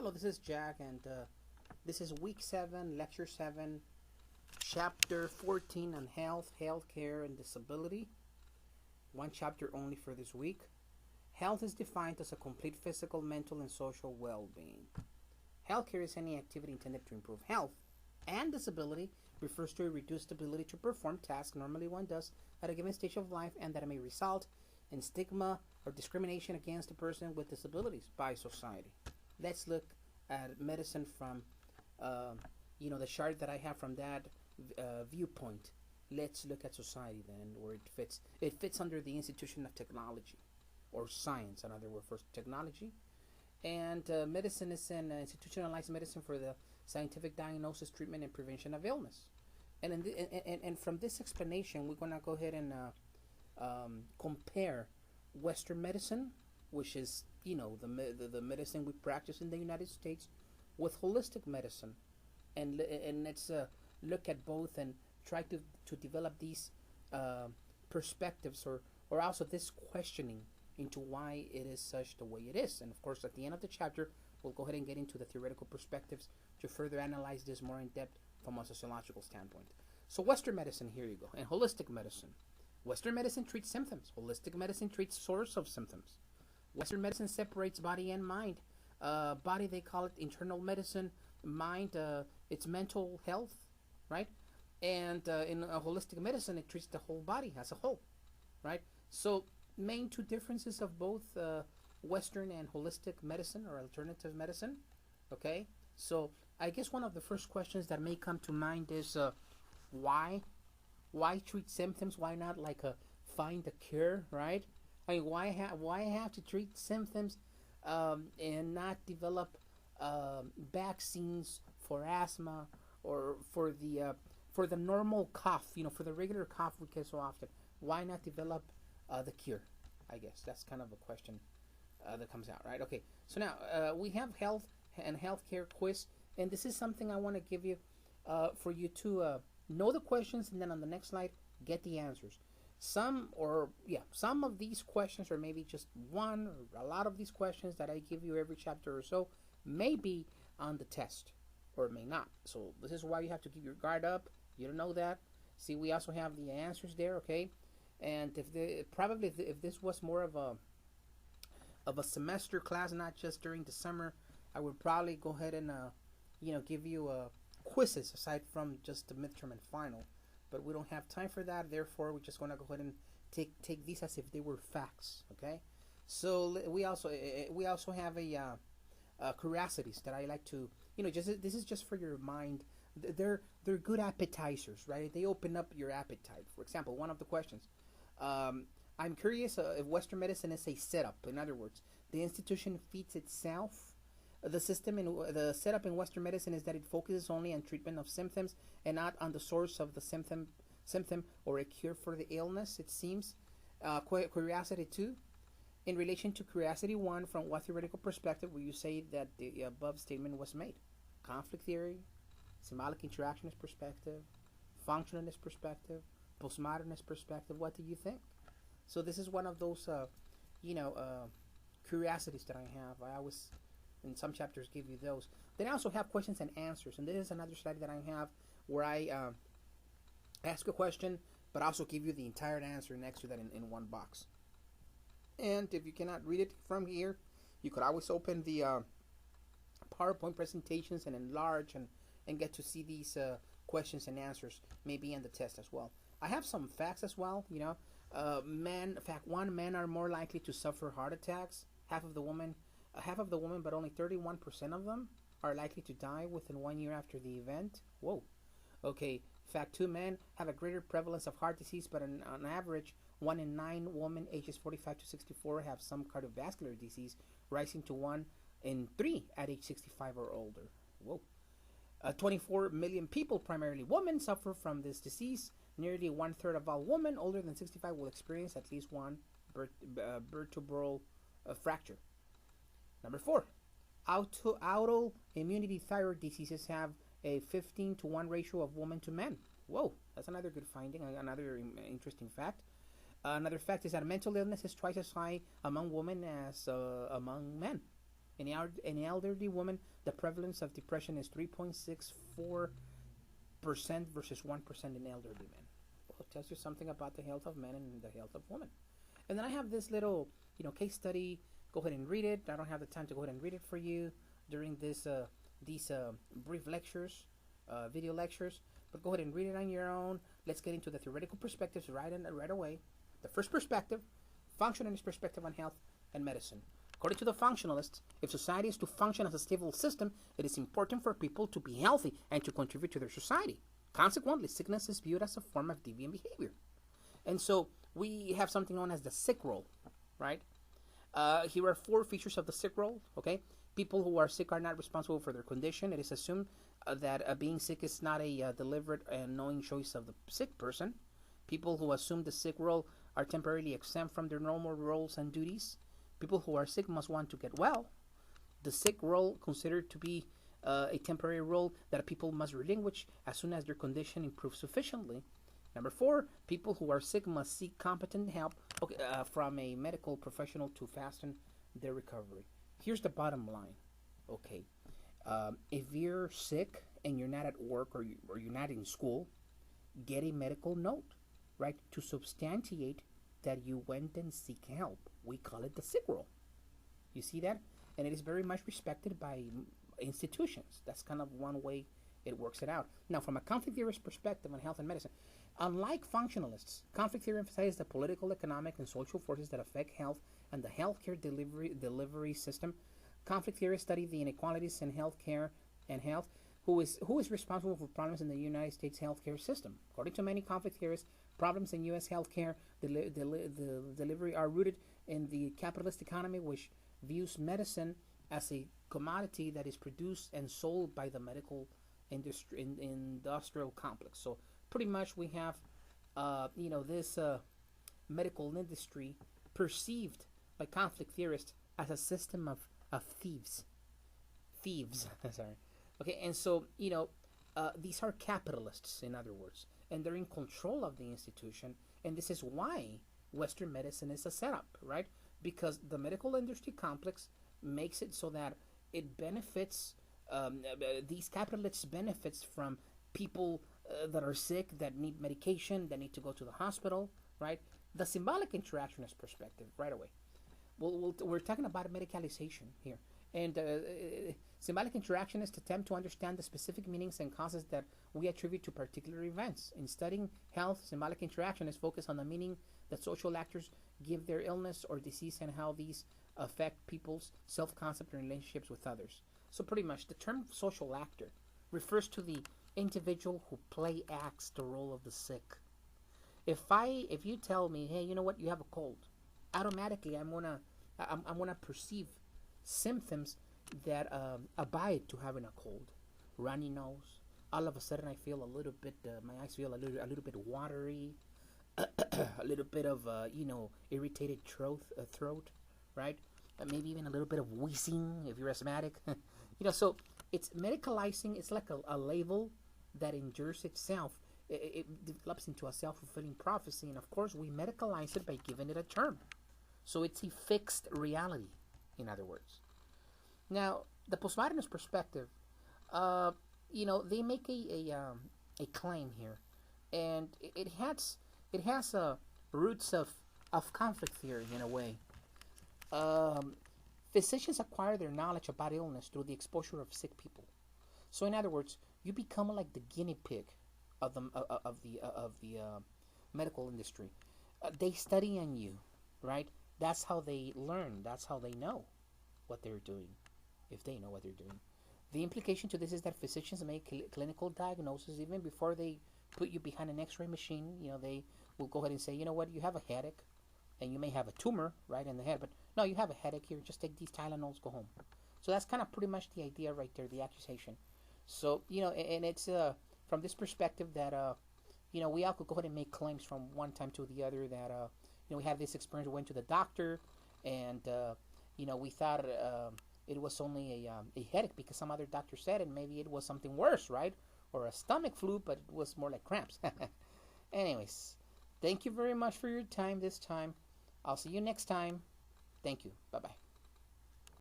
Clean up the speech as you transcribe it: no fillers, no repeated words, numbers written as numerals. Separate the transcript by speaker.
Speaker 1: Hello, this is Jack, and this is week 7, lecture 7, chapter 14 on health, healthcare, and disability. One chapter only for this week. Health is defined as a complete physical, mental, and social well-being. Healthcare is any activity intended to improve health, and disability refers to a reduced ability to perform tasks normally one does at a given stage of life, and that may result in stigma or discrimination against a person with disabilities by society. Let's look at medicine from, the chart that I have from that viewpoint. Let's look at society then, where it fits. It fits under the institution of technology, or science, another word for technology. And medicine is an institutionalized medicine for the scientific diagnosis, treatment, and prevention of illness. And from this explanation, we're going to go ahead and compare Western medicine, which is the medicine we practice in the United States, with holistic medicine, and let's look at both and try to develop these perspectives, or also this questioning into why it is such the way it is. And of course, at the end of the chapter, we'll go ahead and get into the theoretical perspectives to further analyze this more in depth from a sociological standpoint. So Western medicine, here you go, and holistic medicine. Western medicine treats symptoms. Holistic medicine treats source of symptoms. Western medicine separates body and mind. Body, they call it internal medicine. Mind, it's mental health, right? And in holistic medicine, it treats the whole body as a whole, right? So main two differences of both Western and holistic medicine, or alternative medicine, okay? So I guess one of the first questions that may come to mind is why treat symptoms? Why not find a cure, right? I mean, why have to treat symptoms and not develop vaccines for asthma, or for the normal cough, for the regular cough we get so often? Why not develop the cure? I guess that's kind of a question that comes out, right? Okay, so now we have health and healthcare quiz, and this is something I want to give you for you to know the questions, and then on the next slide get the answers. Some of these questions, or maybe just one or a lot of these questions that I give you every chapter or so, may be on the test or may not. So this is why you have to keep your guard up. You don't know that. See, we also have the answers there, okay? And if this was more of a semester class, not just during the summer, I would probably go ahead and give you quizzes aside from just the midterm and final. But we don't have time for that. Therefore, we're just going to go ahead and take these as if they were facts. Okay. So we also have a curiosities that I like to this is just for your mind. They're good appetizers, right? They open up your appetite. For example, one of the questions. I'm curious if Western medicine is a setup. In other words, the institution feeds itself. The setup in Western medicine is that it focuses only on treatment of symptoms and not on the source of the symptom or a cure for the illness, it seems. Curiosity 2. In relation to curiosity 1, from what theoretical perspective will you say that the above statement was made? Conflict theory, symbolic interactionist perspective, functionalist perspective, postmodernist perspective. What do you think? So this is one of those curiosities that I have. I always, in some chapters, give you those. Then I also have questions and answers, and this is another slide that I have where I ask a question but also give you the entire answer next to that in one box. And if you cannot read it from here, you could always open the PowerPoint presentations and enlarge and get to see these questions and answers, maybe in the test as well. I have some facts as well. Fact 1: men are more likely to suffer heart attacks. Half of the women, but only 31% of them are likely to die within 1 year after the event. Whoa. Okay. Fact 2: men have a greater prevalence of heart disease, but on average, 1 in 9 women ages 45 to 64 have some cardiovascular disease, rising to 1 in 3 at age 65 or older. Whoa. 24 million people, primarily women, suffer from this disease. Nearly 1/3 of all women older than 65 will experience at least one vertebral fracture. Number 4, autoimmunity thyroid diseases have a 15 to 1 ratio of women to men. Whoa, that's another good finding, another interesting fact. Another fact is that mental illness is twice as high among women as among men. In elderly women, the prevalence of depression is 3.64% versus 1% in elderly men. Well, it tells you something about the health of men and the health of women. And then I have this little, case study. Go ahead and read it. I don't have the time to go ahead and read it for you during these brief lectures, video lectures. But go ahead and read it on your own. Let's get into the theoretical perspectives right away. The first perspective, functionalist perspective on health and medicine. According to the functionalists, if society is to function as a stable system, it is important for people to be healthy and to contribute to their society. Consequently, sickness is viewed as a form of deviant behavior. And so we have something known as the sick role, right? Here are 4 features of the sick role, okay? People who are sick are not responsible for their condition. It is assumed that being sick is not a deliberate and knowing choice of the sick person. People who assume the sick role are temporarily exempt from their normal roles and duties. People who are sick must want to get well. The sick role considered to be a temporary role that people must relinquish as soon as their condition improves sufficiently. Number 4, people who are sick must seek competent help from a medical professional to hasten their recovery. Here's the bottom line. Okay, if you're sick and you're not at work or you're not in school, get a medical note, right, to substantiate that you went and seek help. We call it the sick role. You see that? And it is very much respected by institutions. That's kind of one way it works it out. Now, from a conflict theorist perspective on health and medicine, unlike functionalists, conflict theory emphasizes the political, economic, and social forces that affect health and the healthcare delivery system. Conflict theorists study the inequalities in healthcare and health. Who is responsible for problems in the United States healthcare system? According to many conflict theorists, problems in U.S. healthcare delivery are rooted in the capitalist economy, which views medicine as a commodity that is produced and sold by the medical industrial complex. So pretty much we have, this medical industry perceived by conflict theorists as a system of thieves. Sorry. Okay, and so, these are capitalists, in other words, and they're in control of the institution, and this is why Western medicine is a setup, right? Because the medical industry complex makes it so that it benefits, these capitalists benefits from people that are sick, that need medication, that need to go to the hospital, right? The symbolic interactionist perspective, right away. We're talking about medicalization here. And symbolic interactionists attempt to understand the specific meanings and causes that we attribute to particular events. In studying health, symbolic interactionists focus on the meaning that social actors give their illness or disease and how these affect people's self-concept and relationships with others. So pretty much the term social actor refers to the individual who acts the role of the sick. If you tell me, hey, you know what, you have a cold, automatically I'm gonna perceive symptoms that abide to having a cold. Runny nose. All of a sudden, I feel a little bit. My eyes feel a little bit watery. A little bit of irritated throat, right? Maybe even a little bit of wheezing if you're asthmatic. So it's medicalizing. It's like a label that endures itself. It develops into a self-fulfilling prophecy, and of course, we medicalize it by giving it a term. So it's a fixed reality. In other words, now the postmodernist perspective, they make a claim here, and it has roots of conflict theory in a way. Physicians acquire their knowledge about illness through the exposure of sick people. So in other words, you become like the guinea pig of the medical industry. They study on you, right? That's how they learn. That's how they know what they're doing, if they know what they're doing. The implication to this is that physicians make clinical diagnosis even before they put you behind an x-ray machine. They will go ahead and say, you know what, you have a headache, and you may have a tumor right in the head, but no, you have a headache here, just take these Tylenols, go home. So that's kind of pretty much the idea right there, the accusation. So, and it's from this perspective that, we all could go ahead and make claims from one time to the other that, we have this experience. We went to the doctor, and we thought it was only a headache because some other doctor said it. Maybe it was something worse, right? Or a stomach flu, but it was more like cramps. Anyways, thank you very much for your time this time. I'll see you next time. Thank you. Bye-bye.